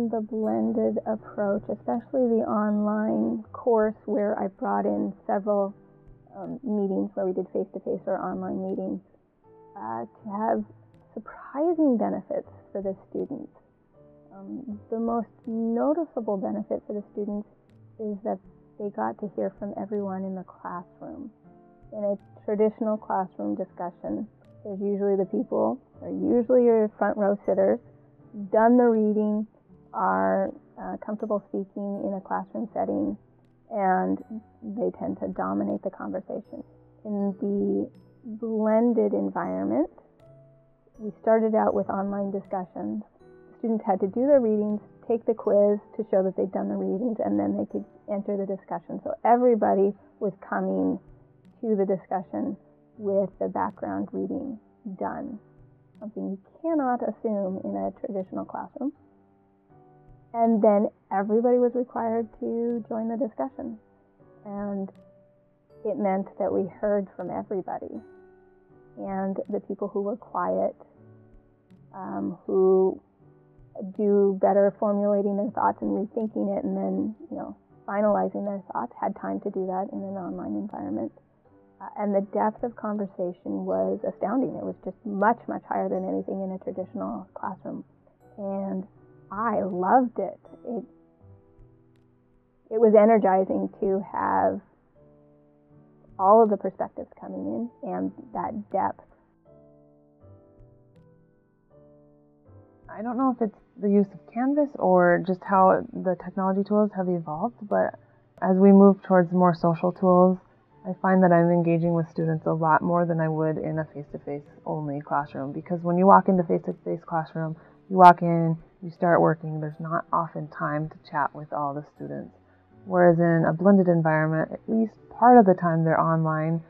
found the blended approach, especially the online course where I brought in several meetings where we did face-to-face or online meetings, to have surprising benefits for the students. The most noticeable benefit for the students is that they got to hear from everyone in the classroom. In a traditional classroom discussion, there's usually the people, or usually your front row sitters, done the reading, are comfortable speaking in a classroom setting, and they tend to dominate the conversation. In the blended environment, we started out with online discussions. Students had to do their readings, take the quiz to show that they'd done the readings, and then they could enter the discussion. So everybody was coming to the discussion with the background reading done, something you cannot assume in a traditional classroom. And then everybody was required to join the discussion. And it meant that we heard from everybody. And the people who were quiet, who do better formulating their thoughts and rethinking it and then, finalizing their thoughts, had time to do that in an online environment. And the depth of conversation was astounding. It was just much, much higher than anything in a traditional classroom. And I loved it. It was energizing to have all of the perspectives coming in and that depth. I don't know if it's the use of Canvas or just how the technology tools have evolved, but as we move towards more social tools, I find that I'm engaging with students a lot more than I would in a face-to-face only classroom, because when you walk into face-to-face classroom, you walk in, you start working, there's not often time to chat with all the students. Whereas in a blended environment, at least part of the time they're online.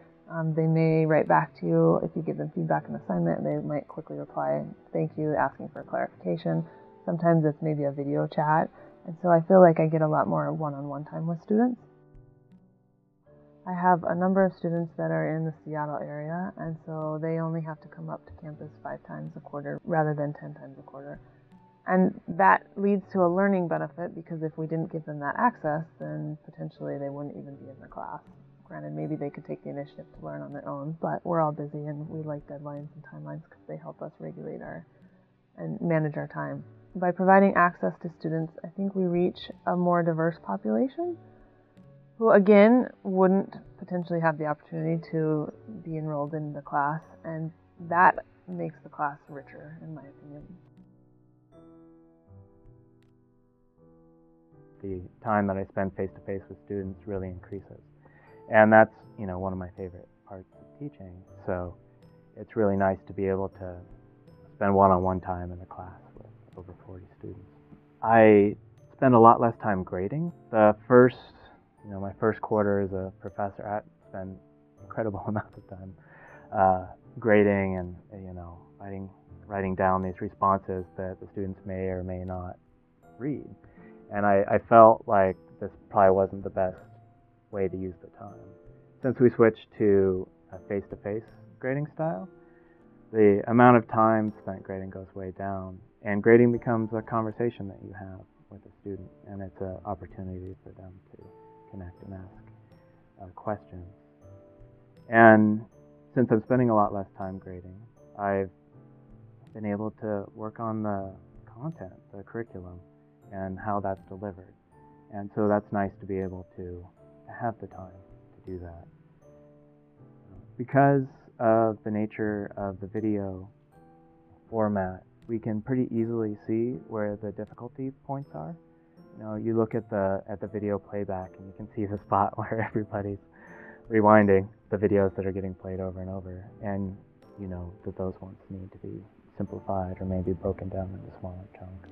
They may write back to you. If you give them feedback and assignment, they might quickly reply, thank you, asking for clarification. Sometimes it's maybe a video chat. And so I feel like I get a lot more one-on-one time with students. I have a number of students that are in the Seattle area, and so they only have to come up to campus 5 times a quarter rather than 10 times a quarter. And that leads to a learning benefit, because if we didn't give them that access, then potentially they wouldn't even be in the class. Granted, maybe they could take the initiative to learn on their own, but we're all busy and we like deadlines and timelines because they help us regulate and manage our time. By providing access to students, I think we reach a more diverse population who, again, wouldn't potentially have the opportunity to be enrolled in the class, and that makes the class richer, in my opinion. The time that I spend face-to-face with students really increases. And that's, one of my favorite parts of teaching. So it's really nice to be able to spend one-on-one time in a class with over 40 students. I spend a lot less time grading. My first quarter as a professor, I spend incredible amounts of time grading and, writing down these responses that the students may or may not read. And I felt like this probably wasn't the best way to use the time. Since we switched to a face-to-face grading style, the amount of time spent grading goes way down, and grading becomes a conversation that you have with a student, and it's an opportunity for them to connect and ask questions. And since I'm spending a lot less time grading, I've been able to work on the content, the curriculum, and how that's delivered. And so that's nice to be able to have the time to do that. Because of the nature of the video format, we can pretty easily see where the difficulty points are. You look at the video playback and you can see the spot where everybody's rewinding the videos that are getting played over and over, and you know that those ones need to be simplified or maybe broken down into smaller chunks.